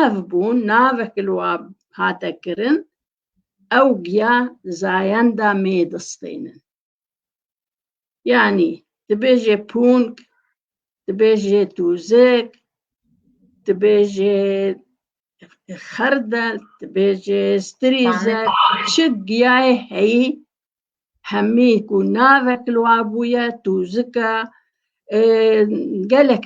ناف بون نافك الواب هاتا كرن أو جيا زايندا ميدستينن يعني تبيجي بونك تبيجي توزيك تبيجي خردل تبيجي ستريزة شجياي هي هميكو نافك الوابويا توزكا قالك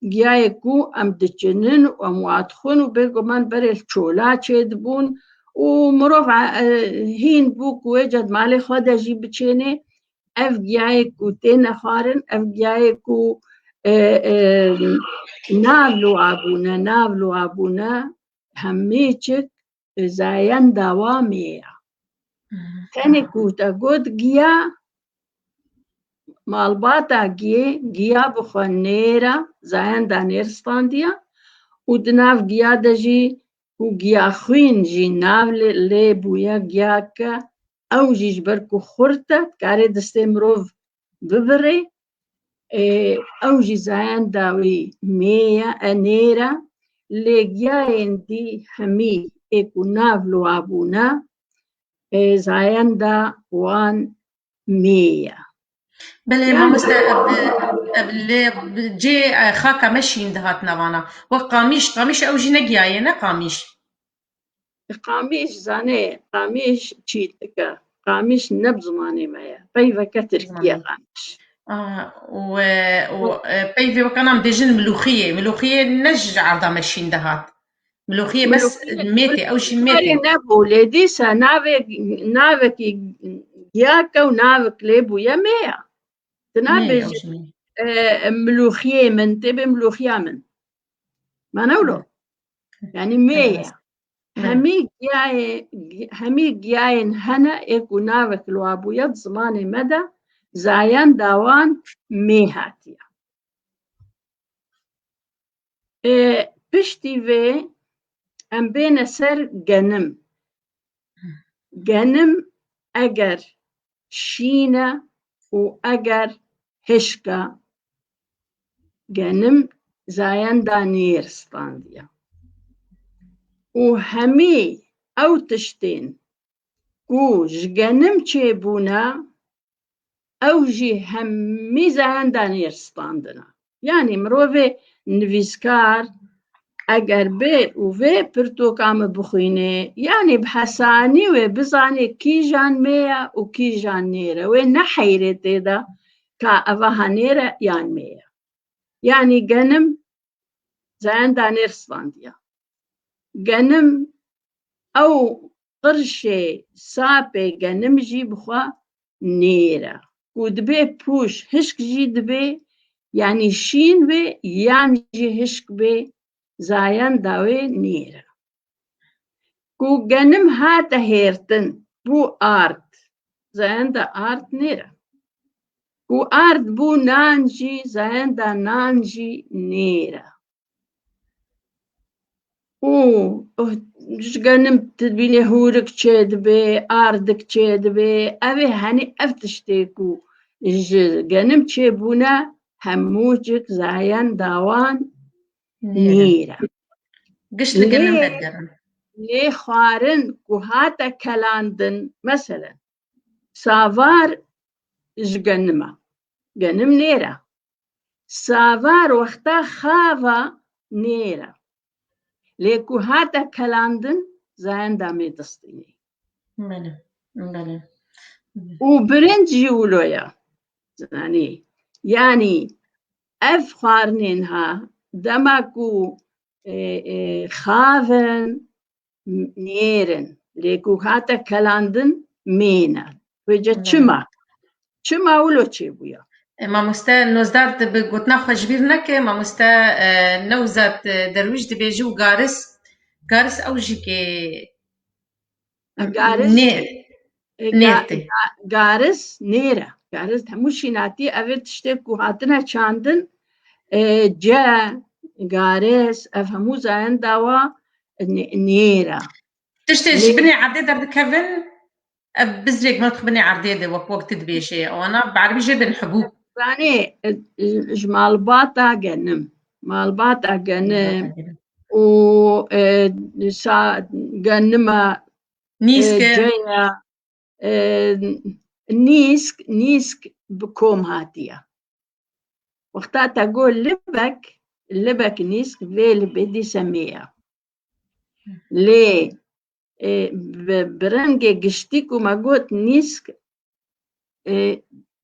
جايكو أم دجنن ومواتخون وبيقو من بري الشولا تشيدبون ومروف هين بوك وجد مالي خدا جيب بتشيني اف جايكو تينا خارن اف جايكو نابلو ابونا هميتشك زاين دوامية تاني كوتا قد جيا مالباتا جيا بخنيرة زاين دانير ستانديا ودناف جيا دجي وجيا خوين جي ناف ليبويا جياكا أو جيش بركو خورتا كاري دستمروف ببري أو جيزاين داوي ميا أنيرا لجياين دي همي إكو نافلو أبونا زاين دا وان ميا بلي ما مستقبل جي خاكا مشي اندهات نوانا وقاميش أو جي نجياينا قاميش زاني قاميش تشيتك قاميش نبزماني مايا بيفا كتركيا قاميش و بيفي وكانام ديجن ملوخية نج عرضة ماشين دهات ملوخية بس ميتة أو شي ميتة نبو لديسا نافك ياكا ونافك ليبو يا ميا تنابج ملوخية من تبي ملوخية من ما نقوله يعني ميا همي جاين هنا إكو نافك الوابو يد زماني مدى زاين داوان ميهاتيا بشتي في أم بين سر جنم أجر شينا وأجر هشكا جنم زاين دانير ستانديا وهمي أو تشتين كوج جنم تشيبونا أو جي همي زاين دانير ستاندنا يعني مروفي نفيسكار أجر بيت وفي برتو كام بخينة يعني بحساني وبزاني كي جان ميا وكي جان نيرة وين نحيرة تدا كأفها نيرة يان ميا يعني جنم زاين دانير ستانديا جنم أو قرشة سابة جنم جي بخوا نيرة ودبي بوش هشك جي دبي يعني شين بي يعني جي هشك بي زاين داوي نيرة كو جنم هاتا هيرتن بو آرت زاين دا آرت نيرة كو آرت بو نانجي زاين دا نانجي نيرة جنم تبيني هورك تشيدبي آردك تشيدبي أبي هني أفتشتيكو جنم تشيبونا هموجك زاين داوان نيرة قشت جنم بدرن ليه خارن كوهاتا كلاندن مثلا سافار جنما جنم نيرة سافار وقتا خافا نيرة ليه كوهاتا كلاندن زين دامي دستيني بله وبرنج يولويا يعني أف خارنينها دماكو خافن نيرن ليكو هاتا كلاندن مينا وجا تشما ولو تشيبويا ما مستا نوزدارت بقوتنا خجبيرنك ما مستا نوزات درويش دبيجو غارس أو جيكي غارس نيرة غارس هموشي ناتي أفت تشتكو هاتنا چاندن جا غارس أفهمو زاين داوا نيرة تشتيش بني عديدة بكفن بزريك ما تخبني عديدة وقت دبيشي وأنا بعربي جدا حبوب يعني جمال باتا جنم مال باتا جنم و قنما نيسك جاية نيسك بكوم هاتية وقتها تقول لبك نيسك فيل بدي سمية ليه برنجي قشتيكو ما قلت نيسك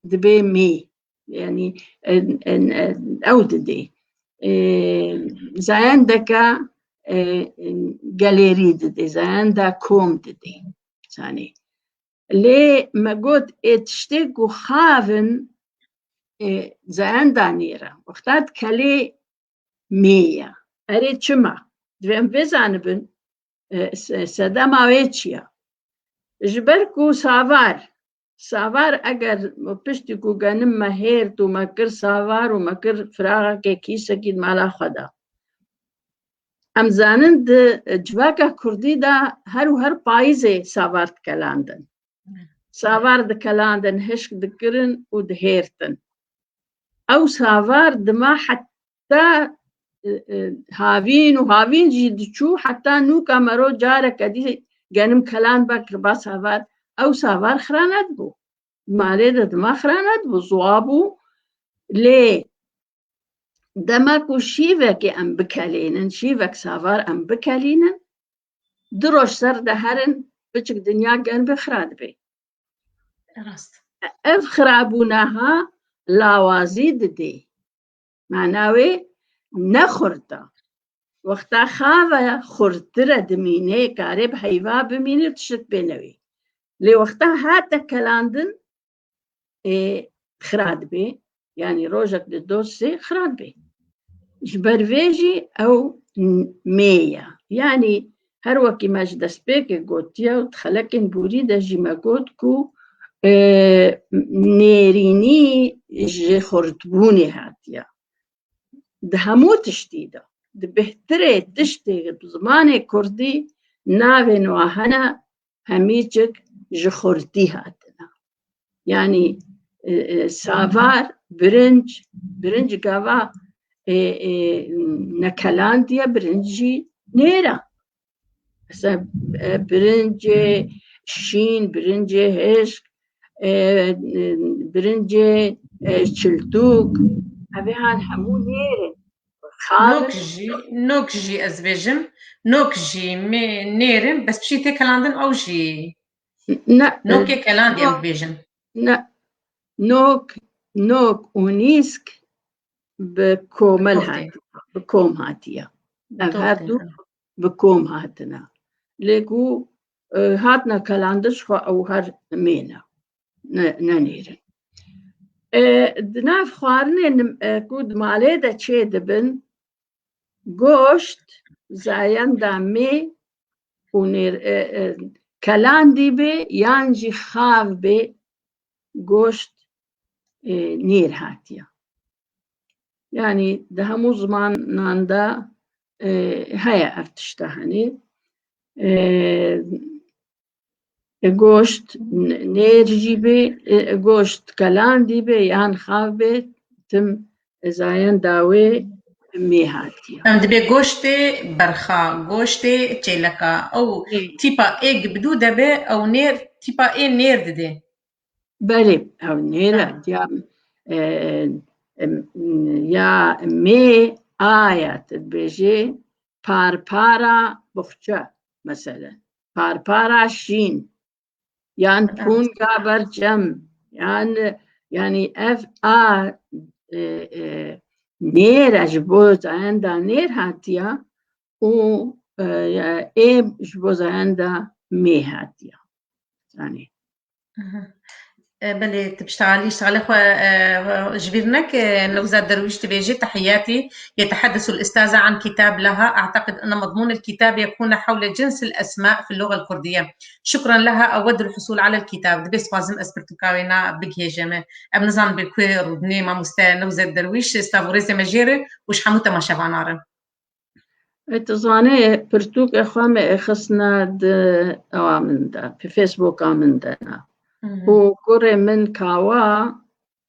دبي مي يعني أوددي زين دكا جاليري دي زين دا كوم دي ثاني ليه ما قلت اتشتكو خافن زين دانيرا وقتات كالي مية أريد شما دوين بزانبن سدما ويتشيا جبركو ساوار اگر پشتی کو گنم مهر تو مکر ساوار و مکر فراغ که کیسه کید مالا خدا ام زانند جواکا کردی دا هر پایزه ساوار کلاندن ساوار دکلاندن هشک دکرن و دهیرتن او ساوار دما حتی هاوین جید چو حتی نو کامرو جاره کدی گنم کلان بکر با ساوار او ساوار خراند بو مالي دما خراند بو زوابو ليه دماكو شيفك ام بكالينن شيفك ساوار ام بكالينن دروش سر دهرن بچك دنيا گن بخراد بي اف خرابونها لاوازيد دي معناوي نخورتا وقتا خاوة خورترة دمينه كارب حيوا بمينه تشت بينوي لي وقتا هاتا كلاندن خراد بي يعني روجك للدوسي خراد بي جبرويجي أو مية يعني هروكي ماج دسبيك قوتيا وتخلقين بوريدا جيما قوتكو نيريني جي خورتبوني هاتيا دهمو تشتيدا دبهتري تشتي بزماني كردي ناوي نواهنا هميجك جي خورتي هاتنا يعني سافار برنج قاوا نكلانديا برنجي نيرا برنج شين برنج هشك برنج شلتوك هذهان همو نيرن نوكجي ازبيجم نوكجي نيرن بس بشي تكلاندن او جي نوكي كلاندي ام بيجم نوك ونيسك بكوم هاتيا هاتو بكوم هاتنا لكو هاتنا كلاندش خو او هر مينا نانيرن دناف خوارنين كود مالي دا چه دبن گوشت زاين دا مي ونير كلاندي بي يانجي خاف بي گوشت نير هاتيا يعني ده همو زمان ناندا هيا ارتشتهني گوشت نير جيبي گوشت كلان ديبي يان خاف بي تم زاين داوي مي هاتيا ام دبي گوشت برخا گوشت چلكا او تيبا ايج بدو دبي او نير تيبا اي نير ددي بلي او نير يا مي آيات بيجي باربارا بخشة مثلا باربارا شين يعني بون قابر جم يعني اف نير جبوز عندها نير هاتيا و جبوز عندها مي هاتيا يعني بلي تشتغلي اخوة جبيرنك نوزة درويش تبيجي تحياتي. يتحدث الأستاذة عن كتاب لها، أعتقد أن مضمون الكتاب يكون حول جنس الأسماء في اللغة الكردية. شكرا لها. أود الحصول على الكتاب دبيس فازم أسبرتوكاوينا بقيه جمع أبنزان بالكوير ودني ما مستا نوزة درويش استافوريزي مجيري وش حموتا ما شبانارن اتزاني برتوك اخوامي اخصنا اوامن دا في فيسبوك امن دانا وكوري من كاوا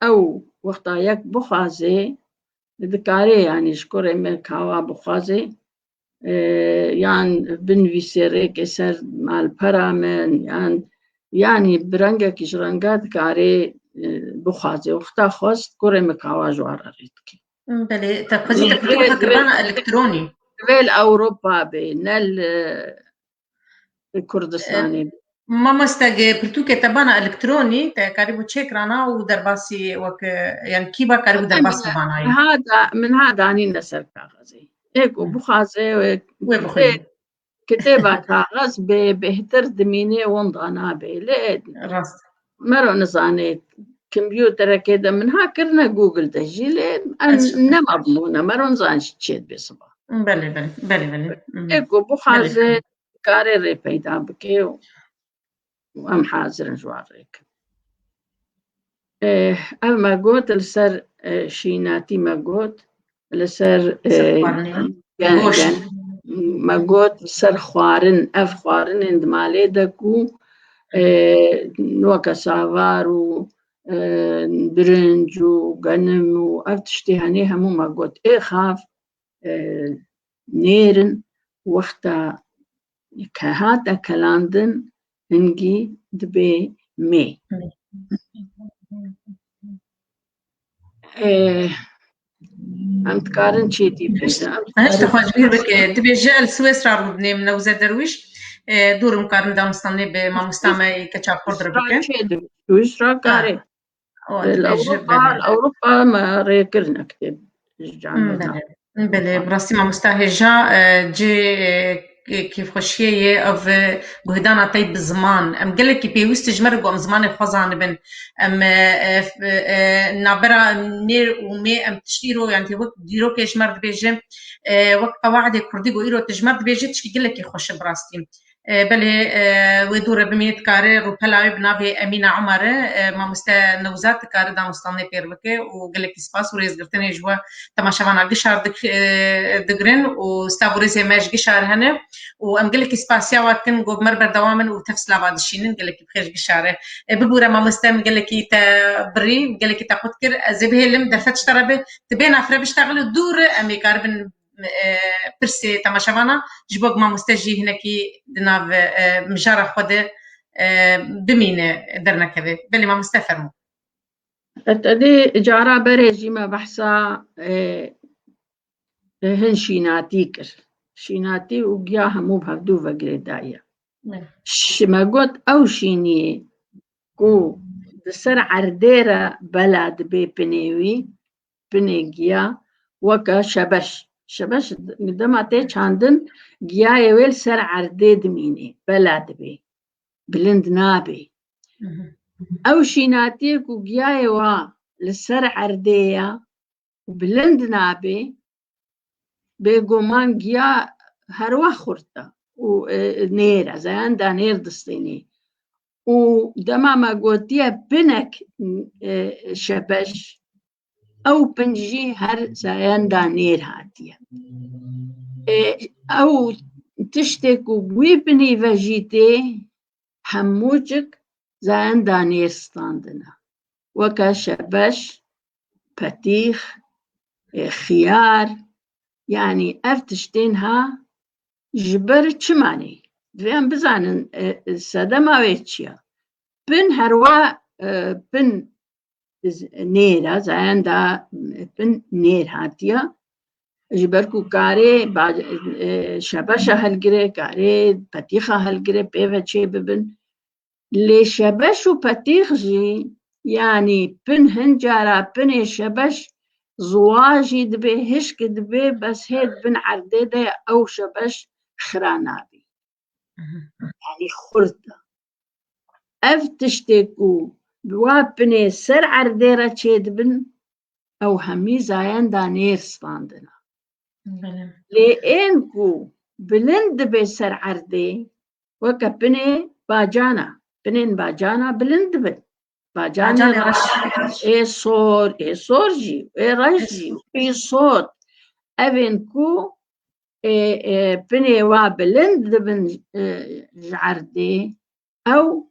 او وقتا يك بخازي ذكاري يعني شكوري من كاوا بخازي يعني بنفيسيريك سر مع البرامن يعني برنجك جرنجات كاري بخازي وقتا خواست كوري مكاواجو عراريتكي بله تفضي تفضي وقت كربانا إلكتروني بيل أوروبا بينال الكردستاني ما مستاق برتوكي تبانا إلكتروني تقريبا تشيك رانا ودرباسي وك يعني كيبا قريبا درباسي باناي من هذا عني نسر كاغزي هيك بخازي وبخلي كتابة كاغز بهتر دميني وندانا بي راست مرو نزانيت كمبيوتر كده من هاكرنا جوجل تسجيل أنا مضمونة مرو نزانش تشيد بصبا بله إيكو بخازي كاري ريبيدا بكي وأم حاضر جواريك أما قوت لسر شيناتي ما قوت لسر ما قوت لسر خوارن أف خوارن عند مالي دكو نوكا سافارو برنج وغنم وأفتشتي هني همو ما قوت خاف نيرن وقتا كهاتا كلاندن هنجي دبي مي أمت كارن شيتي بيدا هشت خواج بير بك دبي جال سويسرا ربني من وزا درويش دور مقارن دا مستني بما مستعمل كتشاب قدر بك سويسرا كاري الأوروبا ما ريكرنا كتب بله براسي ما مستهجة جي كيف خشية أو جهدانا طيب بالزمان أم قال لك بيوست جمرق أم زمان خزان بن أم نابرة نير ومي أم تشتيرو يعني وقت ديرو كيش مرد بيجي وقت قواعد كردي وإيرو تجمرد بيجي تشكي قال لك يخش براستي بله ودور بميت كاري روبلا بنابي أمينة عمر ما مستا نوزات كاري دا مستاني بيربكي وقال لك سباس وريز قرتني جوا تماشاوانا قشار دقرن وستابوريزي ماش قشار هنا وأم قال لك سباسيا واتن قوب مربر دوامن وتفسلا بعد الشينين قال لك بخير قشاره ببورا ما مستا قال لك بري قال لك تاخد كر زبه لم دفتش ترى تبين عفرة بيشتغلوا دور أمي كاربن برسي تماشاوانا جبوك ما مستجي هناكي دناف مجارة خده بمينة درنا كذا بلي ما مستفرمو أتدي جارة بريجي ما بحثا هن شيناتي وقياها مو بهدو فقردايا ما قلت أو شيني كو دسر عرديرة بلد بي بنيجيا وكا شبش قداماتي چاندن گیا اول سر عرده دمینه بلد بی بلند نابي او شيناتي كو گیا اوا لسر عرده وبلند نابي بيقومان گیا هروا خورتا ونير زيان دا نير دستيني ودما ما قوتيا بنك شبش أو بنجي هر زيان دانير هاتيا أو تشتكو بويبني فجيتي حموجك زيان دانير ستاندنا وكا شبش بطيخ خيار يعني أفتشتينها جبر چماني فيهم بزانن السادة ويتشيا بن هروا بن نيرا زين دا بن نير هاتيا جبركو كاري شبشة هالجري كاري بطيخة هالجري بيفتشي ببن لي شبش وبطيخ جي يعني بن هنجارة بن شبش زواجي دبي هشك دبي بس هيد بن عرديدة أو شبش خرانابي يعني خردة أفتشتكو بوابني سر عرديرة تشيد بن أو همي زاين دانير ستاندنا لإنكو بلند بسر عردي وكا بني باجانا بلند بن باجانا اي صور جي اي رجي اي صوت أبنكو بني وابلند بن عردي أو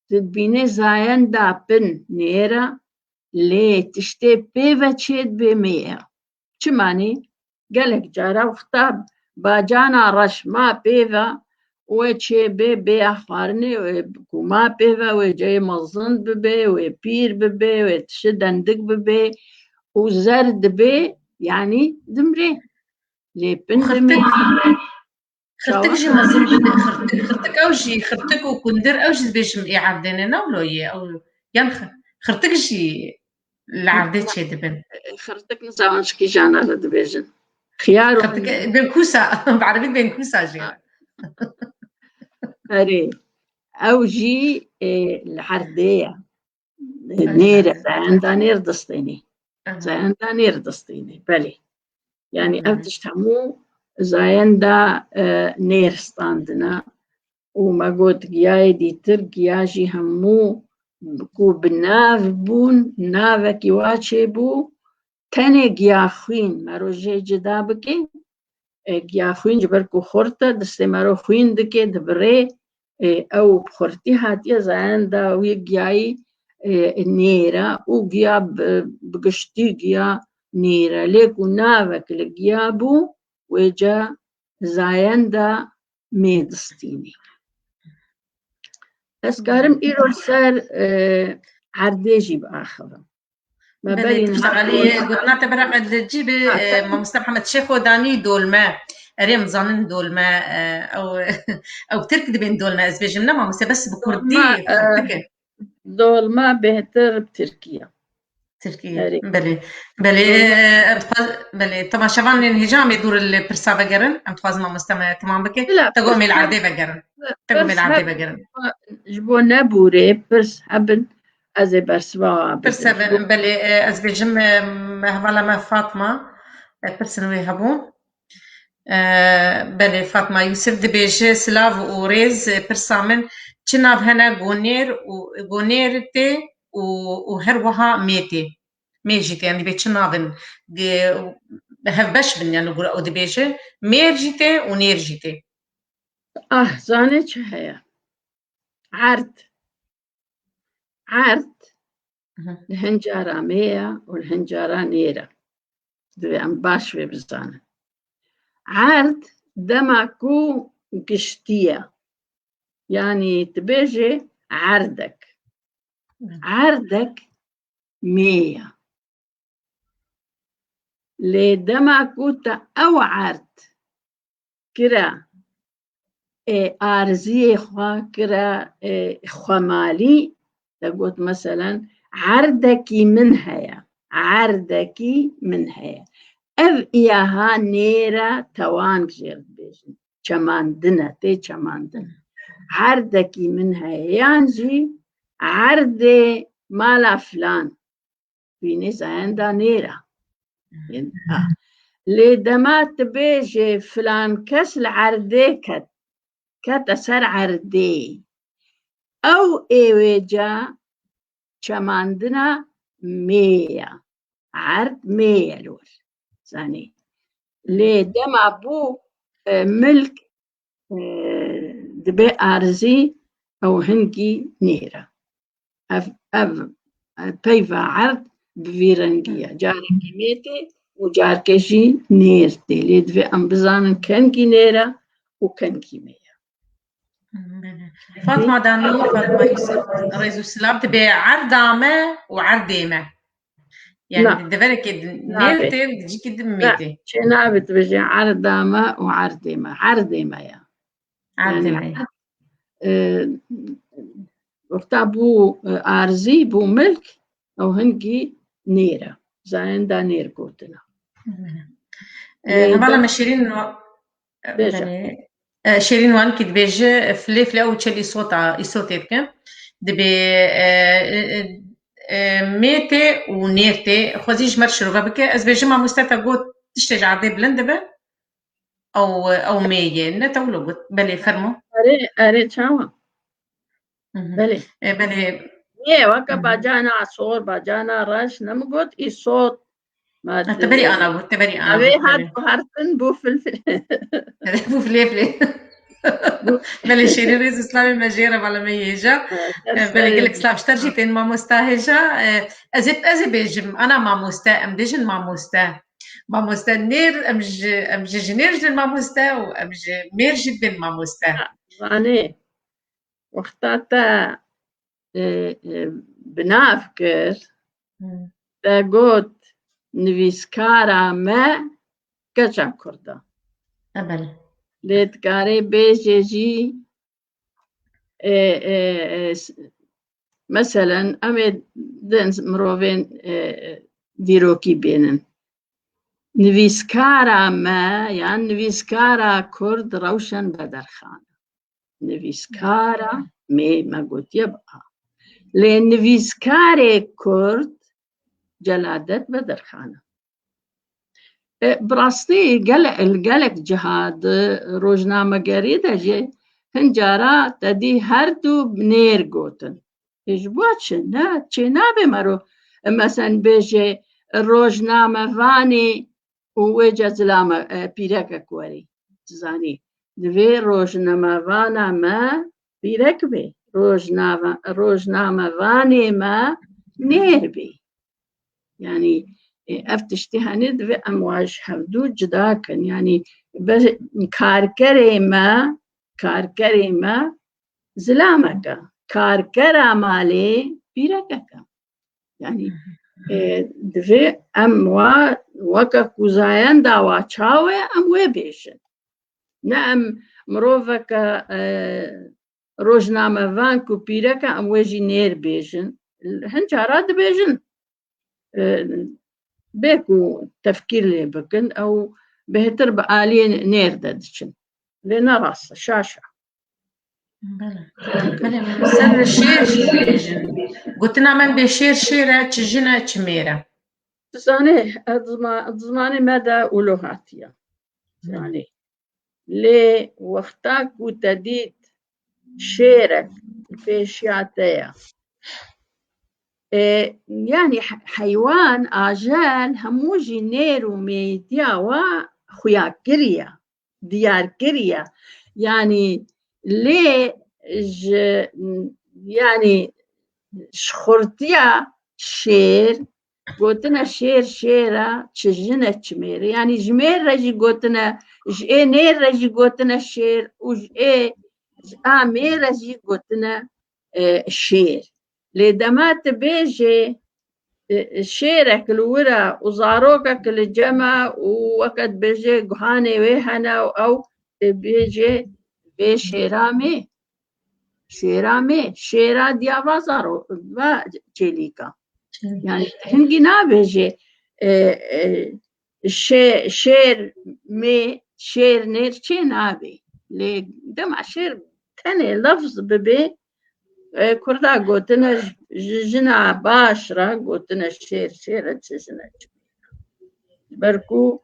تدبيني زاين دا بن نيرا لي تشتي بيفا تشيد بمية چماني قالك جارا وخطاب باجانا رش ما بيفا وشي بي أخارني وما بيفا وجاي مظن ببي وبير ببي وتشدندق ببي وزرد بي يعني دمري لي بندمي خرتك جي مظن خرتك اوجي خرتك وكندر اوجي بيش يعردين ولا او ين خرتك جي العردات شي دبن خرتك نساوش كي جانا لدبيجن خيار خرتك بين كوسا بعربيك بين كوسا جي أري أوجي العردية نيرة عندها نير دستيني عندها نير دستيني بلي يعني أفتش تمو زايندا نير ستاندنا وما قلت جاي دي ترجياجي همو بكو بناف بون نافك يواتشي بو تاني جياخوين مارو جي جدابكي جياخوين جبركو خورتا دستي مارو خوين دكي دبري أو بخورتي هاتي زايندا ويجاي النيرة وجيا بقشتي جيا نيرة ليكو نافك لجيابو وجا زايندا ميدستيني أسكارم إيرو سار عرديجي بآخر ما بلي تشتغلي قلت نعتبر قد تجيب ما مستر محمد شيخ وداني دول ما ريم ظنن دول ما او تركد بين دول ما ازبيجمنا ما بس بكردي دول ما بهتر بتركيا تركيا بلي طبعا شبان الهجام يدور البرسا بقرن ام تخاز ما مستمع تمام بك تقومي العردي بقرن تقومي العردي بقرن جبو نبوري برس حبن ازي برسوا برسا بلي ازبيجم هوالا ما فاطمه برسنوي هبون بلي فاطمه يوسف دبيجي سلاف وريز برسامن تشناف هنا غونيرتي وهروها ميتي ميجيتي يعني بيتشنافن هفبش بن يعني نقول او دبيجي ميرجيتي ونيرجيتي زانيتش هيا عرض الهنجارة مية والهنجارة نيرة دي أم باشوي بزانة عرض دمكو قشتية يعني تبيجي عردك مية لدمكو أو عرض كرا آرزي خوا كرا خمالي تقول مثلا عردكي من هيا أف إياها نيرة توان جير بيجن چماندنة عردكي من هيا يانجي عردي مالا فلان في ناس عندها نيرة لدمات بيجي فلان كس العردي كت أسر عردي أو إيوجا چماندنا مية عرض مية لول ثاني لدمع بو ملك دبي أرزي أو هنجي نيرة أف بيفا عرض بفيرنجية جاركي ميتي وجاركشي نيرتي لدفي أنبزان كنجي نيرة وكنجي مية فاطمة دانو فاطمة يوسف رئيس السلام تبي عردامة وعرديمة يعني دفرك نيرتي وتجيك دميتي لا شنابت بجي عردامة وعرديمة يا عرديمة وقتا بو أرزي بو ملك أو هنجي نيرة زين دا نير قوتنا هبالا ما شيرين وان كي دبيجي فلي أو تشلي صوتي بكم دبي ميتي ونيرتي خوزيج مرشرو بك از بيجي ما مستتا قوت تشتج عادي بلند بل أو مية نتا ولو قوت بلي فرمو أري تشاوا بلي وكا باجانا عصور باجانا راش نمقوت إي صوت ما تبري أنا أبي هارتن بو فلفل بو فلفل بلي شيرين ريز إسلامي مجيرة على ميجا بلي قلك سلام اشترجي ما مستاهجة أزي بيجم أنا ما مستا أم ديجن ما مستا مامۆستا نێر ئەم ژنێژن مامۆستا و ئەم مێرژت بن مامۆستا زانێ وەختا تا بناف کرد دەگوت نویسکارە me keça Kurd e. Lê dikarê bêje jî meselen em ê din mirovên dîrokî bênin. Nivîskara me yan nivîskara Kurd Rewşen Bederxan e. Nivîskara me gotiye bi'a. Lê nivîskarê Kurd Celadet Bederxan e. Bi rastî gelek ciha di rojnamegerî de jî hin cara te dî her du nêr gotin. Ji bo çi? Ne çê nabe merov mesela bêje rojnamevanê û wê ce zilame pîrekek werî zanî. Divê rojnamevana me pîrek bê. Rojnamevanê me nêr bê. Yani ev tiştî henê divê em wan ji hevdû cida kin. Yani karkerê me zilamek e. Karkera malê pîrekek e. Yani divê em wa weke ku zayenda wa çaw e em wê bêjin. Ne em miroveke rojnamevan ku pîrek e em wê jî nêr bêjin. Hin cara dibêjin bê ku tefkîr lê bikin ew bêhtir bi aliyê nêr de diçin. Lê ne rast e şaş e. Ser şêr jî dibêjin. Gotina me bê şêr şêr e, çi jin e çi mêr e. Zanê zimanê me de wilo hatiye. Zanê. Lê wexta ku te dît şêrek pêşiya te ye yani heywan ajel hemû jî nêr û mêtiya we xuya kiriye, diyar kiriye. Yani lê yani ji xurtiya şêr gotine şêr şêr e çi jin e çi mêr e. Yani ji mêr re jî gotine ji ê nêr re jî gotine şêr û ji a mêr re jî gotine şêr. Lê dema tu bêjê şêrek li wir e û zarokek li cem e û weke dibêje guhanê wê hene û ew tu bêjê vê şêra mê. Şêra mê. Şêra diya va çêlîk e. Yani hingî nabêje şêr mê şêr nêr çê nabê. Lê dema şêr tenê lefz bibe Kurda gotine ji jina baş re gotine şêr şêr e çi jin e çi mêr e. Ber ku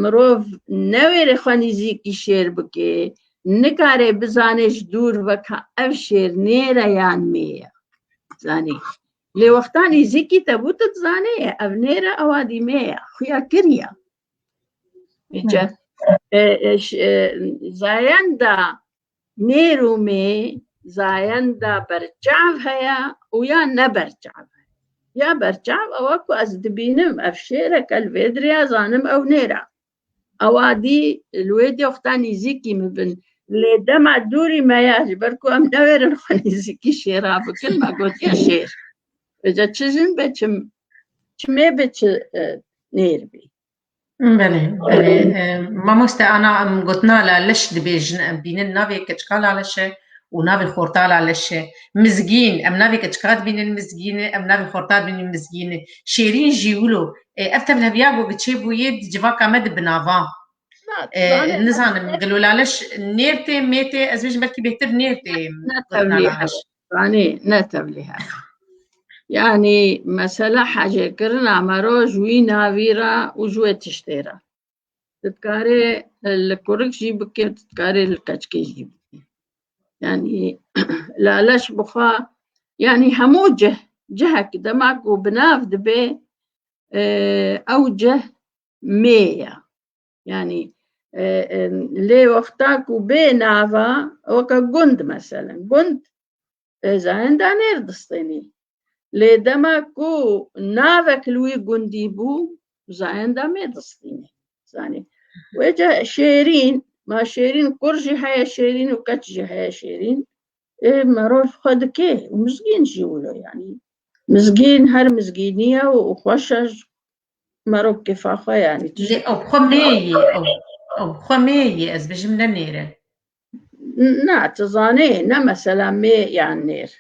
mirov newêrê xwe nîzîkî şêr bike nikare bizane ji dûr veke ev şêr nêr e yan mê ye. Zanî. Lê wexta nîzîkî te bû tu dizanî ev nêr e ew adî mê ye. Xuya kiriye. Zayenda nêr û mê zayenda berçav heye û ya neberçav heye. Ya berçav ew ku ez dibînim ev şêrek e li vê diriya zanim ew nêr e. Ew adî li wê dê wexta nîzîkî mibin. Lê dema dûrî me ye ji ber ku em newêrin xwe nîzîkî şêra bikin me gotiye şêr. Êca çi jin be çi mê be çi nêr bê. Belê belê. Mamoste ana em gotina la leş dibêjin em bînin navê keçikala leş e û navê xortala leş e. Mizgîn em navê keçika dibînin mizgînê em navê xorta dibînin mizgînê. Şêrîn jî wilo ev tevleviya got çêbûyê di civaka me di binava. Nizanim gelo leş nêr tê mê tê ez bêjim belkî bêhtir nêr tê gotina leş. Ne tevlî hebe. Yani mesela hecêkirina mero ji wî navî re û ji wê tiştê re. Tu dikarî li kurik jî bikî tu dikarî li keçikê jî bikî. Yani laleş bixwe yani hemû cihek dema ku bi nav dibe ew cih mê ye. Yani lê wexta ku bê nav e weke gund meselen gund zayenda nêr distênî. Lê dema ku navek li wî gundî bû زاين دا ميدستيني زاني وإجا شيرين ما شيرين كرجي هيا شيرين وكتجي هيا شيرين مروف خد كيه ومسكين جيولو يعني مسكين هر مسكينية وخوشج مروف كفاخة يعني لي أو بخمية أو بخمية أز بجملة نيرة نعتزاني مثلا مي يعني نير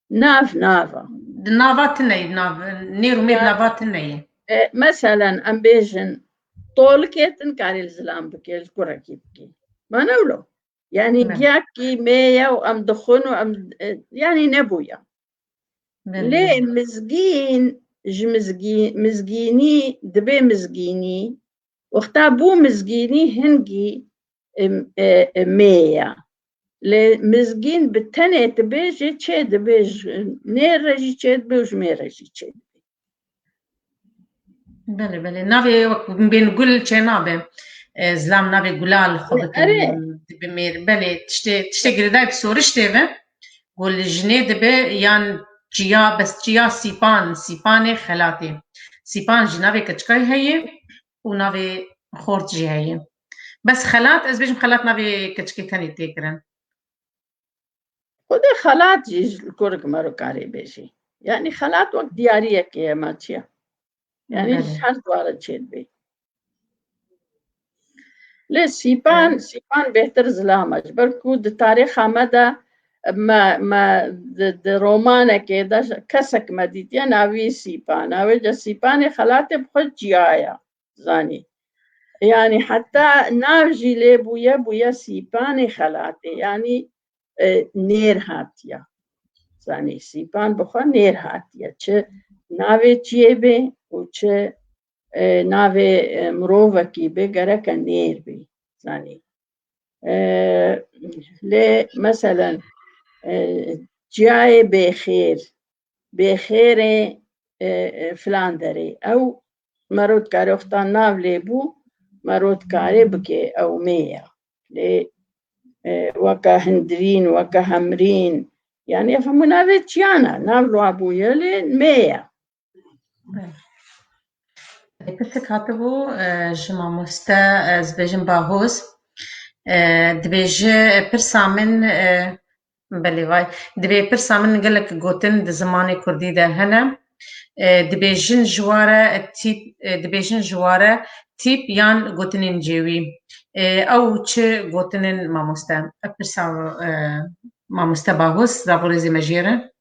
نافا نافات ناف نيرو ميد نافات مثلا أم بيجن طولكيتن كاري الزلام بكي الكرة كيبكي ما نولو يعني جاكي مية وأم دخون وأم يعني نبويا ليه مزجين مزجيني دبي مزجيني وقتا بو مزجيني هنجي مية لمزجين بالتانية تبيجي تشيد بيج نير رجي تشيد بيج مير رجي تشيد بله نافي بين قول تشي نابي زلام نابي قلال خودك بمير بله تشتي قرداي بسورش تيبه قول جنيه دبي يان جيا بس جيا سيبان خلاتي سيبان جنابي كتشكاي هي ونافي خورت جي هي بس خلات از بيجم خلات نافي كتشكي تاني تيكرن خود خلات جيج الكورك مروكاري بيجي يعني خلات وقت ديارية كي ماتشيا يعني شرط وارد شيد بي ليه سيبان بهتر زلامج بركو د تاريخ مدى ما د رومانه كده كسك مديتيا ناوي سيبان ناوي جا سيبان خلات بخد جيايا زاني يعني حتى ناجي لي بويا سيبان خلاتي يعني نير هاتيا زاني سيبان بخوا نير هاتيا چه ناوي چيه بي و چه ناوي مروفكي بي گرك نير بي زاني لي مثلا جاي بخير فلاندري أو مرود كاري اختان ناو ليبو مرود كاري بكي أو مية لي وكا هندرين وكا همرين يعني يفهموا ناوي تشيانا ناو لوابويا لي مية بس كاتبو جمع مستا زبجن باهوس دبيجي برسامن بلي واي دبي برسامن قالك قوتن د زماني كردي ده هنا دبيجن جوارة تيب يان قوتنين جيوي او چه قوتنين ماموستا برسا ماموستا باهوس رابوريزي مجيرة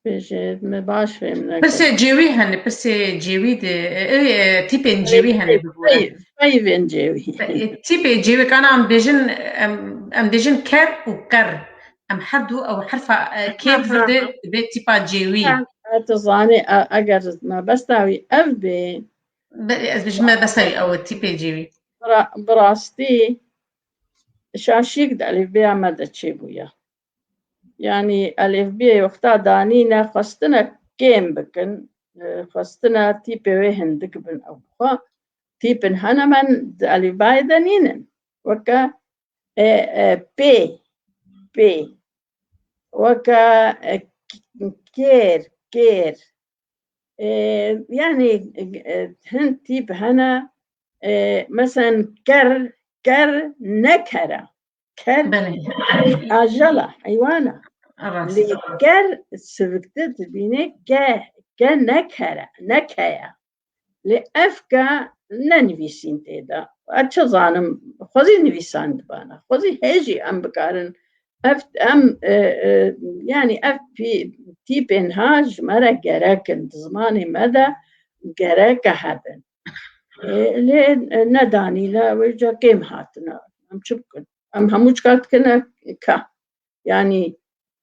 بيجي مباش فهمنا بس جيوي هن بس جيوي تيبين جيوي هن بقولة فايفين جيوي تيبي جيوي كان ام ديجن كر وكر ام حدو او حرفة كيف فرده بيت تيبا جيوي تظاني اگر ما بستاوي اف بي بس ما بسوي او تيبي جيوي براستي شاشيك دا الف بي عمد تشيبويا يعني ألف بي وقتا دانينا خستنا كيم بكن خستنا تيبي ويهن دكبن أو خا تيبن هنمن ألف باي دانينن وكا بي وكا كير يعني هن تيب هنا مثلا كر نكرة كر عجلة حيوانة لكر سبكتت بينك كنكرة نكايا لأفكا ننفيسين تيدا أتشظانم خوزي نفيسان دبانا خوزي هيجي أم بكارن أم يعني أف في تيبين هاج مرة جراكن زماني مدى جراكا هبن لين نداني لا وجا كيم هاتنا أم شبكن أم هموش كات كنا كا يعني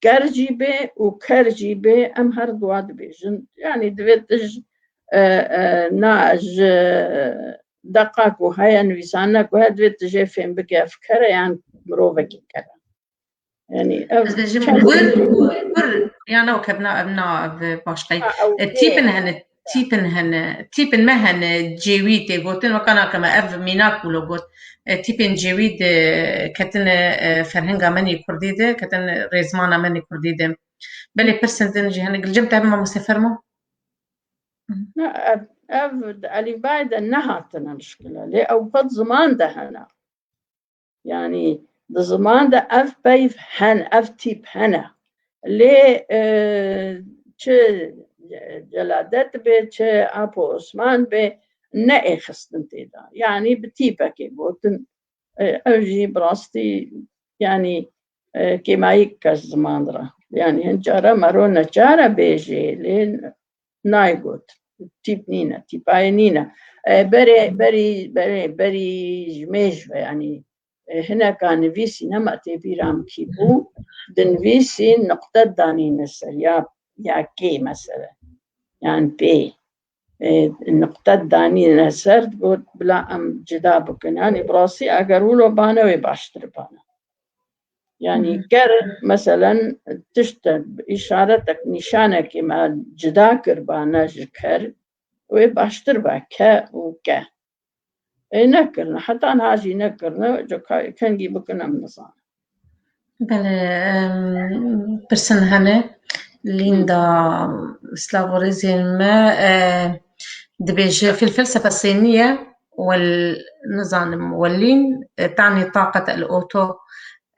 كرجيبه وكرجيبه أم هردواد بيجن يعني دويتج ناج دقاق وهاي نويسانك وهاد دويتج فين بكي أفكار يعني مروفكي كذا يعني يعني وكبنا أبناء باشقي تيبن مهن جيويد قوتن وكان كما أف ميناك ولو قوت تيبن جيويد كتن فرهنگا مني كرديده كتن ريزمانا مني كرديده بلي برسنتن جهن الجمت ما مسافرمو ألي بعد النهاتنا مشكلة ليه أو قد زمان ده هنا يعني ده زمان ده أف بيف هن أف تيب هنا ليه جلادت به أبو عثمان به نأي خستنتي ده يعني بتيبة كي بوتن أجي براستي يعني كما يكش زمان را يعني هنجارة مرونا جارة بيجي لين نايغوت تيب نينا تيباي نينا بري جميج يعني هنا كان فيسي نما تبيرام كيبو دن فيسي نقطة داني نسر يا كي مثلا يعني بي النقطة داني نسر تقول بلا أم جدابك يعني براسي أقرولو بانا ويباشتر بانا يعني كر مثلا تشتر إشارتك نشانك ما جداكر بانا جكر ويباشتر با ك وك نكرنا حتى أنا هاجي نكرنا جو كان جيبكنا من نصان بله برسن هنه ليندا سلافوريزم دبيج في الفلسفة الصينية والنظام واللين تعني طاقة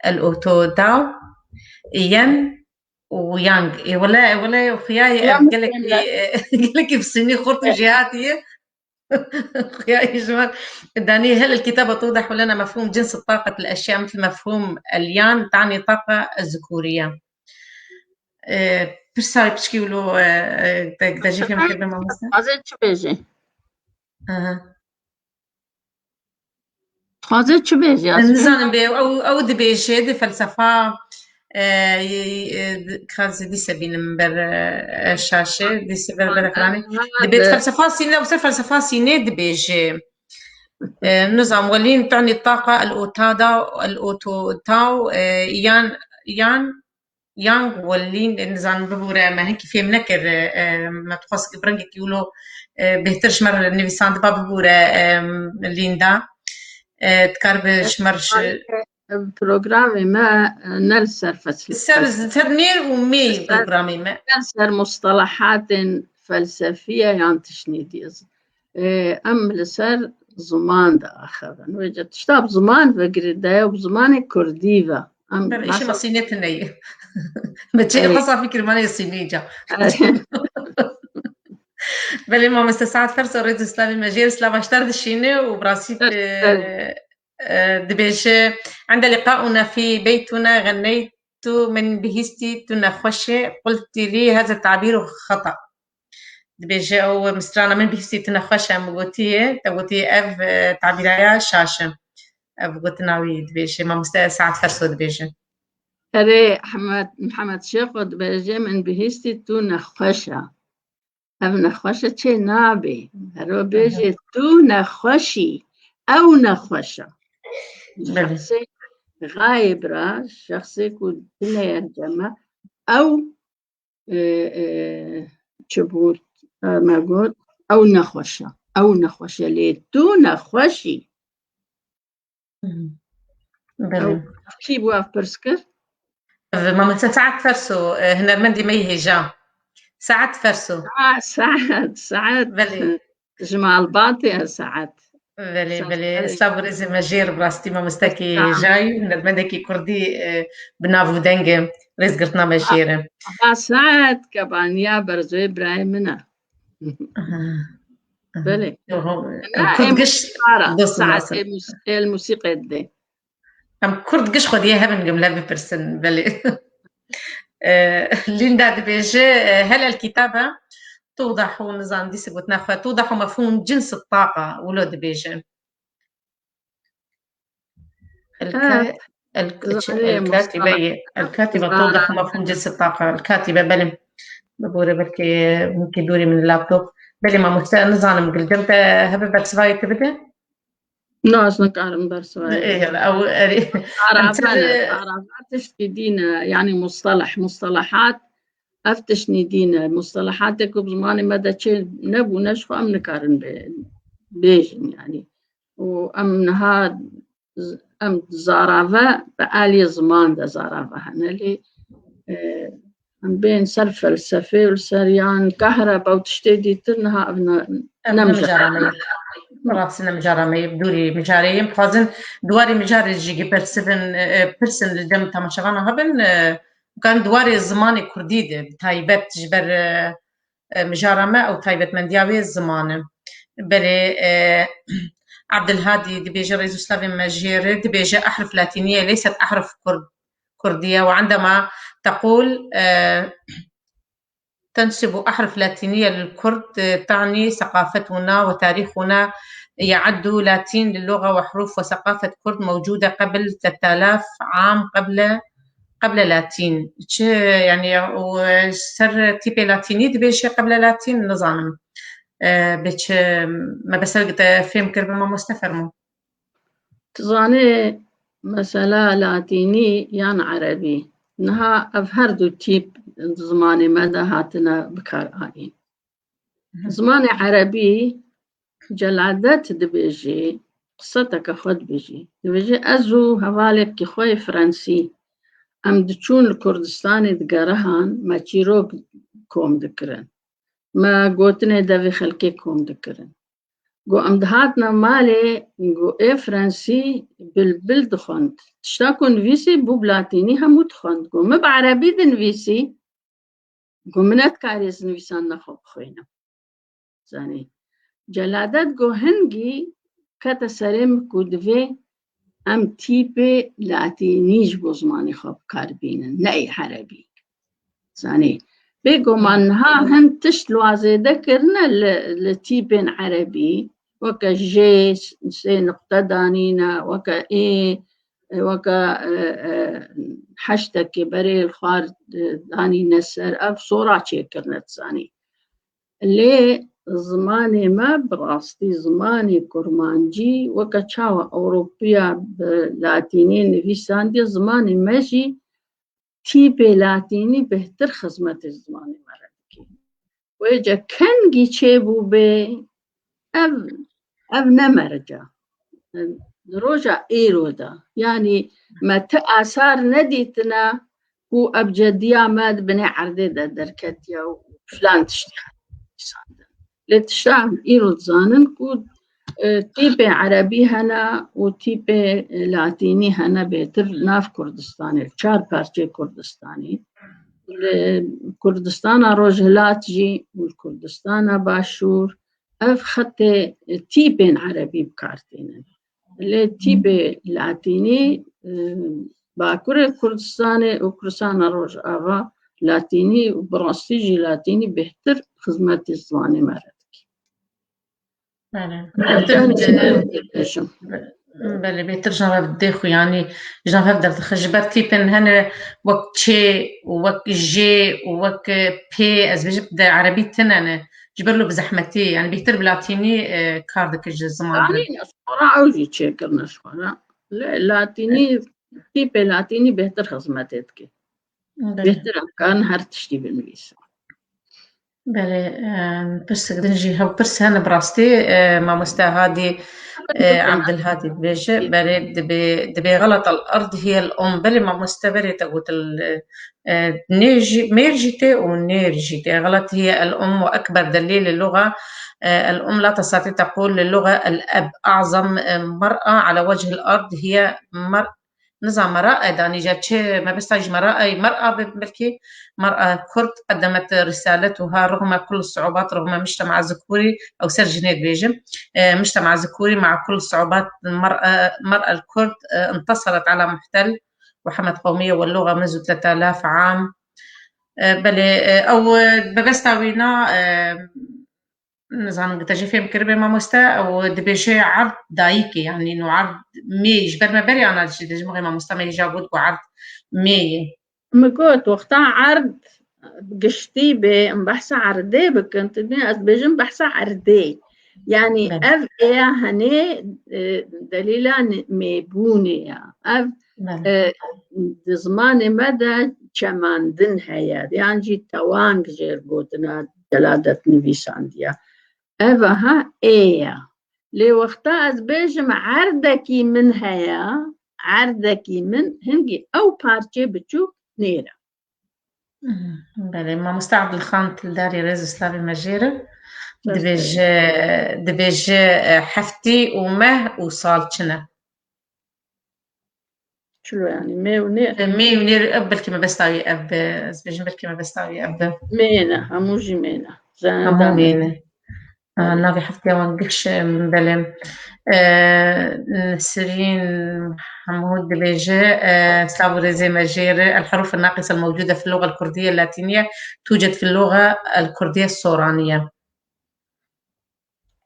الأوتو داو ين ويانغ ولا خياي قال لك في الصينية خرط جهاتي يا جمال داني هل الكتابة توضح لنا مفهوم جنس طاقة الأشياء مثل مفهوم اليان تعني طاقة الذكورية برسالة بشكيولو تجي في مكالمة مثلا حاضر شو بيجي حاضر شو بيجي نزان أو دبيجي دي فلسفة كرازي دي سبين منبر الشاشة دي سبين برفراني دبيت فلسفة سينة وصل فلسفة سينة دبيجي نظام ولين تعني الطاقة الأوتو تاو يان ولين نظام ببورة ما هيك في منكر ما تخص برنجك يقولوا بهترش مرة النفسان دبا ببورة ليندا تكربش مرش بروجرامي ما نرسل سرنير ومي بروجرامي ما نرسل مصطلحات فلسفية يعني تشنيديز أم لسر زمان ده آخر نوجد شتاب زمان بقريدايا وبزمان كرديفا أم إيش ما صينيت نية بتجي خاصة فكر ما يصينيجا بل ما مستساعد فرس أريد إسلامي مجير إسلام أشترد الشيني وبراسيت دبيش عند لقاؤنا في بيتنا غنيت من بهستي تنخوشي قلت لي هذا التعبير خطأ دبيش أو مسترانا من بهستي تنخوشي مقوتي تقوتي أف تعبيرها شاشة أف قوتناوي دبيش ما مستساعد فرس دبيش أري محمد شيخ دبيش من بهستي تنخوشي أف نخوشة شيء نابي هرو بيجي تو نخوشي أو نخوشة شخصي غايب را شخصي كل يرجمة أو شبوت ما قلت أو نخوشة ليه تو نخوشي أو كي بواف برسكر ما ساعات فرسو هنا مندي ميهجا ساعات فرسو ساعات جمال باطي ساعات بلي سلابريزي مجير براستي ما مستكي جاي ندمدكي كردي بنافو دنجم ريز قرتنا مجير ساعات كبان يا برزو إبراهيمنا بلي كرد قش ساعات الموسيقى دي أم كرد قش خد ياها من قبلها ببرسن بلي ليندا دبيجي هل الكتابة توضح نظام دي سبوتنا توضح مفهوم جنس الطاقة ولود بيجي الكاتبة توضح مفهوم جنس الطاقة الكاتبة بلي ببوري بركي ممكن دوري من اللابتوب بلي ما نظام قلت هببت سواي تبدأ ناس نكارم برسواي إيه أو عرفت دينا يعني مصطلحات أفتشني دينا مصطلحاتك بزماني مدى شيء نبو نشخو أم نكارن بيجن يعني وأم نهاد أم زارافة بآلي زمان دا زارافة هنالي أم بين سر فلسفة والسريان كهرباء وتشتدي تنها نمجارمي براس نمجارمي بدوري مجاري بخوازن دواري مجاري جيجي برسن الجم تماشغانا هبن كان دواري الزماني كرديد تايبت جبر مجارمة أو تايبت من دياوي الزمان بري عبد الهادي دبيجي رئيس سلافي ماجير دبيجي أحرف لاتينية ليست أحرف كردية، وعندما تقول تنسب أحرف لاتينية للكرد تعني ثقافتنا وتاريخنا يعد لاتين للغة وحروف وثقافة كرد موجودة قبل 3000 عام قبل لاتين يعني وسر تيبي لاتيني دبيشي قبل لاتين نظام بيش ما بس فهم كرب ما مستفرمو تظاني مسألة لاتيني يعني عربي نها أفهردو تيب زماني مدى هاتنا بكار آين زماني عربي جلادات دبيجي قصتك خود بيجي دبيجي أزو هوالك كي خوي فرنسي أم دچون الكردستاني دقارهان ما چيروك كوم دكرن ما قوتني دافي خلقي كوم دكرن قو أمدهاتنا مالي قو فرنسي بالبلد خند تشتاكون فيسي بو بلاتيني هموت خند قو مب عربي دن فيسي قو منات كاريز نويسان نخوب خوينا زاني جلادات قو هنجي كتا سرم قو دوي أم تيبي لاتينيج بو زماني خوب كاربين نأي عربي زاني بيقو منها هن تشتلوا زيدا كرنا لتيبين عربي وكا جي سي نقطة دانينا وكا إيه وكا حشتك بري الخار داني نسر أف صورة كرنا تساني اللي زماني ما براستي زماني كرمانجي وكا تشاوى أوروبيا بلاتينين في ساندي زماني ماشي تيبي لاتيني بهتر خدمة الزماني مرة ويجا كنجي تشيبو بي أب نمرجع روجا إيرودا يعني ما تأثار نديتنا هو أبجديا ماد بني عرديدة دركتيا وفلان تشتغل لتشتغل إيرود زانن كود تيبي عربي هنا وتيبي لاتيني هنا بيتر ناف كردستاني 4 بارچه كردستاني كردستان روجهلات جي والكردستان باشور اف خطي تيبين عربي بكارتين اللي تيبي لاتيني باكوري كردستاني وكردستان روج آغا لاتيني وبرانسيجي لاتيني بهتر خدمة الزواني مرتكي بله بهتر جنبه بديخو يعني جنبه بدر خجبات تيبن هنا وقت شي ووقت جي ووقت بي از بيجي بدا عربي تنانا جبر له بزحمتي يعني بهتر بلاتيني كاردك الزمان يعني صورة عوجي تشكرنا شوارع لاتيني تيبي لاتيني بهتر خدمتك بهتر كان هرتشتي بالنويس بله بس قدنجي هاو برس هنا براستي ما مستهادي عبد الهادي بيجي بله دبي غلط الأرض هي الأم بله ما مستبري تقول ميرجيتي ونيرجيتي غلط هي الأم وأكبر دليل اللغة الأم لا تستطيع تقول للغة الأب أعظم مرأة على وجه الأرض هي نظام مرأة داني جاتش ما بستاج مرأة بلكي مرأة كرد قدمت رسالتها رغم كل الصعوبات رغم مجتمع ذكوري أو سرجنيت بيجم مجتمع ذكوري مع كل الصعوبات المرأة الكرد انتصرت على محتل وحمت قومية واللغة منذ 3000 عام بل أو ببستاوينا نظام تجي فيهم كربي ما مستا أو دبيجي عرض دايكي يعني إنه عرض مي جبر ما بري أنا الشيء دجي مغي ما مستا ما يجاوبك عرض مي مقوت وقتها عرض قشتي بحث عرضي بكنت بيجم بحث عرضي يعني أف إيه هني دليلا ميبوني أف زمان مدى كمان دن هيا يعني جي توانج جير قوتنا جلادة نبيسانديا أفها إيه لي وقتا از بيجم عردكي من هيا عردكي من هنجي أو بارچه بچو نيرا بله ما مستعد الخان تلداري ريز سلافي مجيرة دبيج حفتي ومه وصال كنا شلو يعني مي وني مي ونير أب بلكي ما بستاوي أب زبيجن بلكي ما بستاوي أب مينا هموجي مينا زين همو دامي مين نافي حفتي وانقش بلم نسرين محمود دبيجة سلافوريزي ماجير الحروف الناقصة الموجودة في اللغة الكردية اللاتينية توجد في اللغة الكردية السورانية.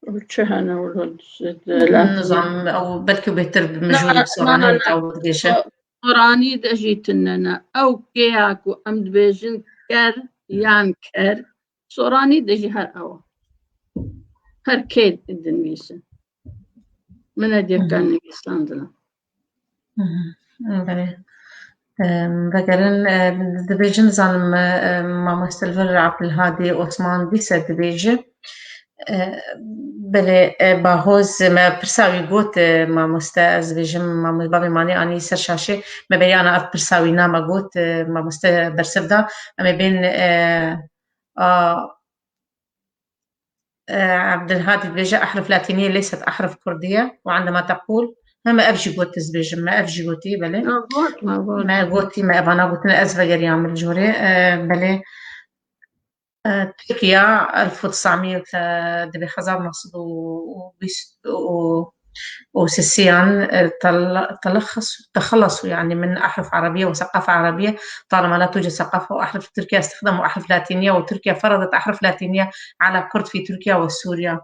وشهنا ولد النظام أو بلكي بيتر بمجهول بسورانية متعود دبيجة سوراني دجيت إننا أو كياكو أم دبيجن كر يان كر سوراني دجي هر أو هر كيد الدنيسة من أدير كان نيسلاندنا بقرن دبيجن زانم ما مستلفر عبد الهادي عثمان بيسا دبيجة بله باهوز ما برساوي قوت ما مستأز بيجم ما بابي ماني أني سرشاشة ما بين أنا أب برساوي نام قوت ما مست برسبدا ما بين عبد الهادي بيجا أحرف لاتينية ليست أحرف كردية وعندما تقول ما أبجي قوت تزبيجم ما أبجي قوتي بله ما قوتي ما أبانا قوتنا أزفجر يعمل جوري بله تركيا 1900 دبي حزاب مقصود وسيسيان تخلصوا يعني من أحرف عربية وثقافة عربية طالما لا توجد ثقافة وأحرف تركيا استخدموا أحرف لاتينية وتركيا فرضت أحرف لاتينية على كرد في تركيا وسوريا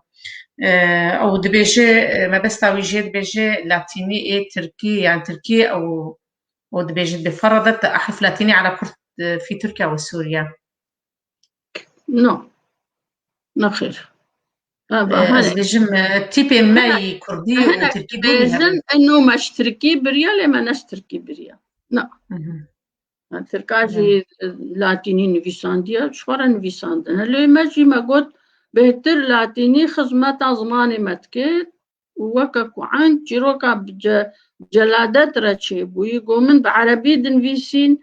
أو دبيجي ما بستاوي جي دبيجي لاتيني إيه تركي يعني تركي أو دبيجي فرضت أحرف لاتينية على كرد في تركيا وسوريا. نخير زبيجم تيبي ماي كردي وتركي دولي هذا انه مش تركي بريا لما نشتركي بريا لا تركاجي لاتيني نفيسانديا شورا نفيساندنا لو ماجي ما قلت بهتر لاتيني خزمة زماني متكت وكاكو عن جيروكا بجلادات راتشيب ويقو من بعربي دنفيسين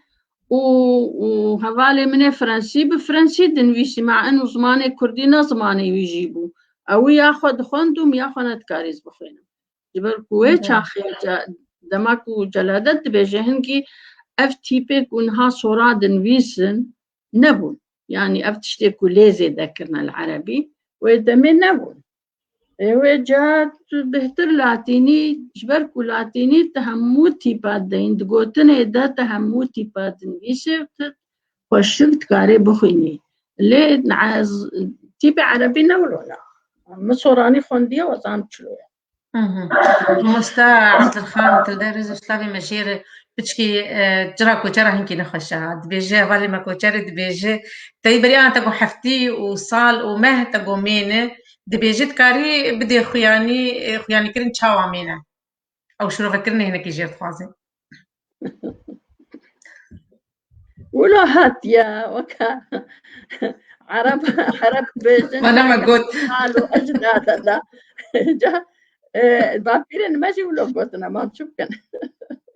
وهذالي من فرنسي بفرنسي دنفيسي مع انه زماني كردينا زماني يجيبوا او ياخذ خندم ياخذ كاريز بخينا جبر كويت اخي دماكو جلادات بجهنكي اف تيبك ونها صورة دنفيسن نبون يعني اف تشتكو ليزي ذكرنا العربي ويدمي نبون وجات بهتر لاتيني جبركو لاتيني تهموتي بعدين تقولتني دا تهموتي بعدين يشفت وشلت كاري بخيني ليه نعز تيبي عربي نولونا مصوراني خوندية وزان تشلويا مستا عبد الخان تلدرز سلافي مشير بتشكي جراكو جرا هنكي نخشها دبيجي فالي ماكو جري دبيجي تاي بري انا تقو حفتي وصال ومه تقو مينه دبيجي تكاري بدي خياني كرين تشاوا مينه او شنو فكرني هنا كي جيت خوازي ولا هات يا وكا عرب بيجن وانا ما قلت قالوا اجداد هذا جا بابيرن ماشي ولا قلتنا ما تشوف كان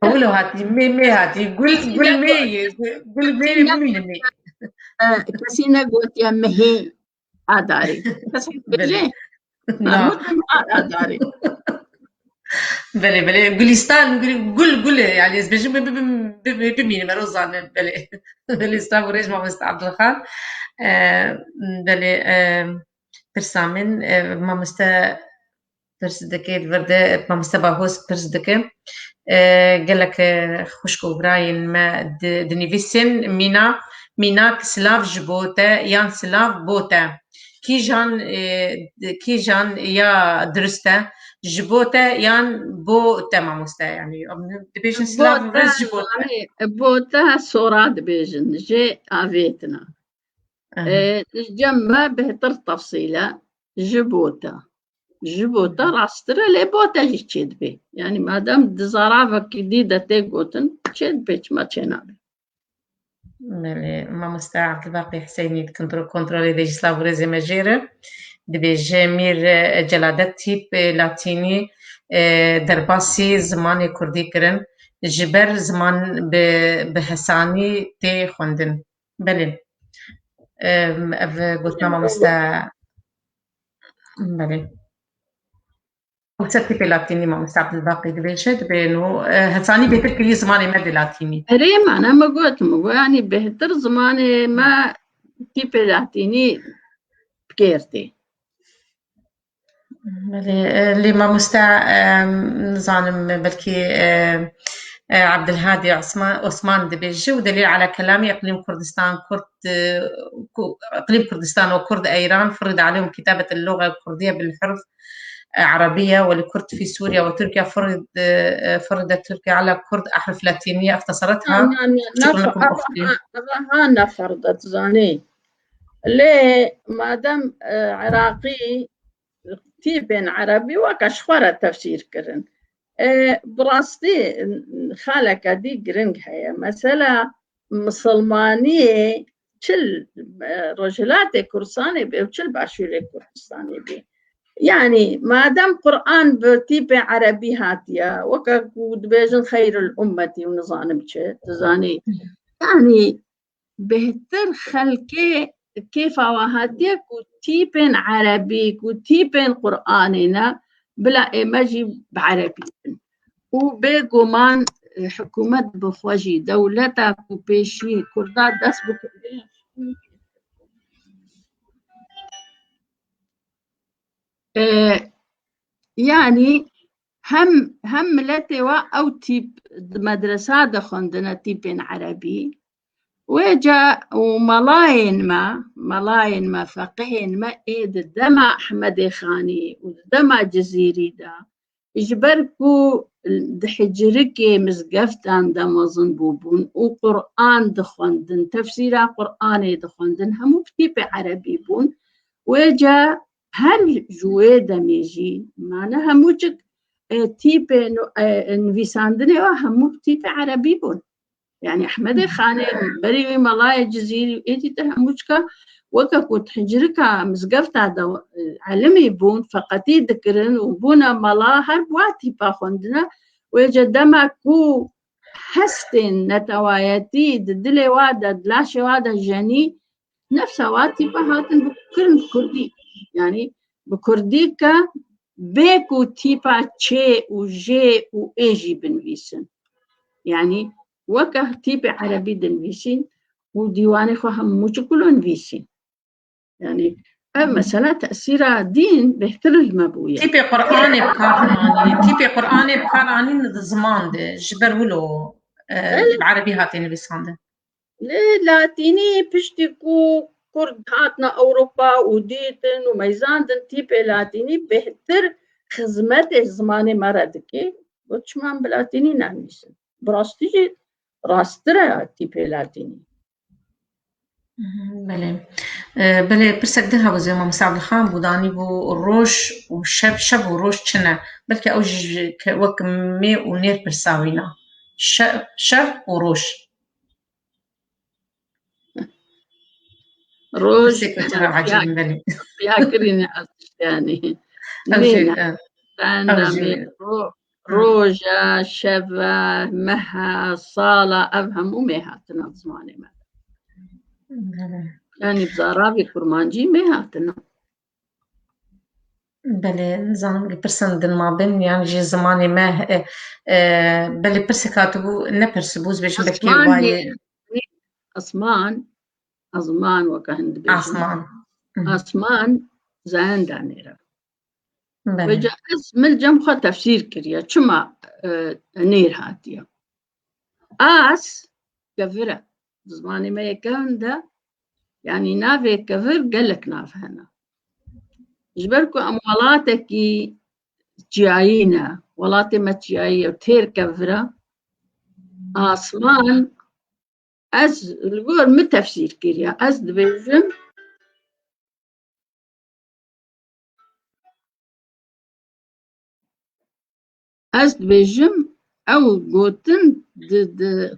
قولوا هاتي مي هاتي قول مي كسينا قلت يا مهي اداري بس بلي اداري بلي قوليستان قول يعني بيجي بمين مروزان بلي ستان وريج ما مست عبد الخان بلي برسامن ما مست برسدكي ورده ما مست باهوس برسدكي قال لك خشكو براين ما دنيفيسن ميناك سلاف جبوتا يان سلاف بوتا كي جان يا درستا جبوتا يان بوتا ما مستا يعني دبيجن سلاف برز بوتا سوراد بيجن جي افيتنا جمع بهتر تفصيلة جبوتا راسترا لبوتا جيتشيد بي يعني ما دام دزارافا جديدة تيغوتن تشيد بيش ما تشينابي ما مستعد الباقي حسيني كنترولي دي سلافوريزي ماجيرة دبي جمير جلادات تيب لاتيني درباسي زماني كردي كرن جبر زمان بحساني تي خوندن بلين قلت ما مستعد بله وتسكتي لاتيني ما مستعد الباقي دبيشت بينو هتصاني بيترك لي زماني مدي لاتيني ريم أنا ما قلت يعني بهتر زماني ما تيبي لاتيني بكيرتي اللي ما مستع نظام بلكي عبد الهادي عثمان دبيجي ودليل على كلامي اقليم كردستان اقليم كردستان وكرد ايران فرض عليهم كتابه اللغه الكرديه بالحرف عربيه، والكرد في سوريا وتركيا فرضت تركيا على الكرد احرف لاتينيه اختصرتها. شكرا لكم اختي. أنا فرضت زاني ليه ما دام عراقي تيبين عربي وكشخورة تفسير كرن براستي خالك دي جرنج هي مثلا مسلمانية شل رجلات كرساني بي وشل باشوري كردستاني بي يعني ما دام قرآن بتيبي عربي هاتيا وكود بيجن خير الأمة ونظام تزاني يعني بهتر خلقي كيف وهاتيا كتيبين عربي كتيبين قرآننا بلا إيماجي بعربي وبيقومان حكومة بفوجي دولتا كوبيشي كردات داس بكردين يعني هم لتوا أو تيب مدرسة دخندنا تيبين عربي وجا وملاين ما فقهين ما إيد دما أحمد خاني ودما جزيري دا إجبركو دحجركي مزقفتان دمزن بوبون وقرآن دخندن تفسير قرآني دخندن همو بتيبي عربي بون وجا هل جويدا ميجي معناها موجك تيبي نفيساندني وهمو بتيبي عربي بون يعني أحمد خاني بريوي ملاي جزيري إيدي تهموشكا وكا كنت حجركا مزقفتا علمي بون فقطي ذكرن وبونا ملا هرب واتي باخوندنا ويجدما كو حستن نتوايتي دلي وادا دلاشي وادا جاني نفسها واتي باهاتن بكرن كردي يعني بكرديكا بيكو تيبا تشي وجي وإيجي بنويسن يعني وكه تيبي عربي دنفيسين وديواني فهم مش كلهم فيسين يعني مثلا تأثير دين بيحتر المبوية تيبي قرآني بكاراني زمان ده جبر ولو بعربي هاتيني بسانده لاتيني بشتكو كرد هاتنا أوروبا وديتن وميزاندن تيبي لاتيني بيحتر خدمت زماني مردكي وشمان بلاتيني نعميسن براستيجي راسترا تيبي لاتيني بله برسك دنها بو زيما مساعد الخان بوداني بو الروش وشب وروش چنه بلكي اوج وك مي ونير برساوينا شب وروش روج عجيب بلي ياكريني يعني مين أنا مين روجا شبا مها صالة أفهم وميها تنظماني ما يعني بزارابي كرمانجي ميها تنظم بله نظام البرسن دن ما بين يعني جي زماني ما بله برسي كاتبو نبرسبوز بيش بكي واي أزمان وكهند بيش أسمان زين دانيرا وجا من جمخة تفسير كريا شما نير هاتيا كفرة زماني ما يكون ده يعني نافي كفر قالك ناف هنا جبركو أموالاتك جاينا ولاتي ما جاية وتير كفرة أسمان القول متفسير كريا دبيجن دبيجن أو قوتن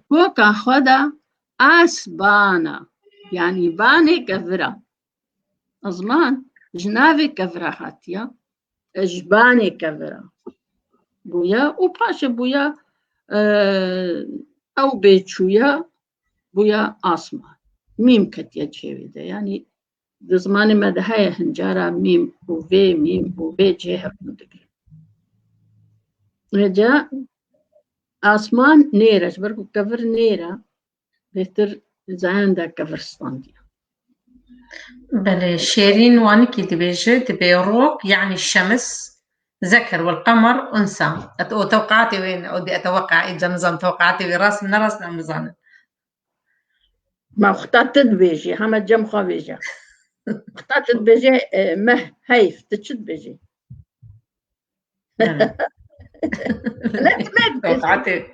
كوكا خدا بانا يعني باني كفرة أزمان جنافي كفرة هاتيا جباني كفرة بويا وباشا بويا أو بيتشويا بويا أسمان ميم كتيا تشيوي ده يعني زماني ما دهاية هنجارة ميم وفي ميم وفي جهة مدقل رجاء آسمان نيرة بركو كفر نيرة بهتر زعان دا كفر ستانديا. بله شيرين وانكي دبي روك يعني الشمس ذكر والقمر أنثى. توقعاتي وين أودي أتوقع إجا نظام توقعاتي براس من راس نظام ما اخترت بيجي حمد جمخة بيجي اخترت بيجي مه هيف تشد بيجي توقعاتي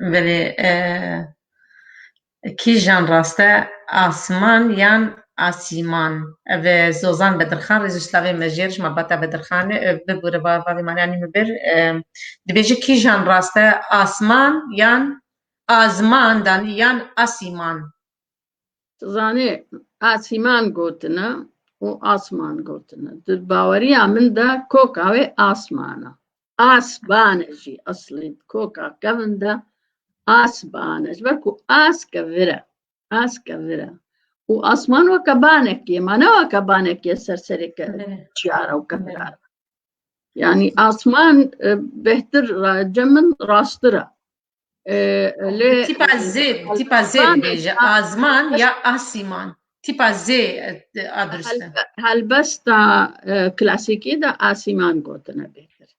بلي کی جان راسته آسمان یان آسیمان و زوزان بدرخان رزوسلاوی مجیرش مباتا بدرخان ببوره بابی معنی یعنی مبر دبیجه کی جان راسته آسمان یان آزمان دانی یان آسیمان زاني آسمان قوتنا وآسمان قوتنا باوري من دا كوكاوي آسمانا آسبانجي أصلي كوكا كفن دا آسبانج بركو آس كفرة وآسمان وكبانك يمانا وكبانك يسرسرك تشارة وكفرة يعني آسمان بهتر جمن راسترة تيبا زي بيجي آزمان يا آسمان تيبا زي أدرسته هل بس تا كلاسيكي دا آسمان قوتنا بهتر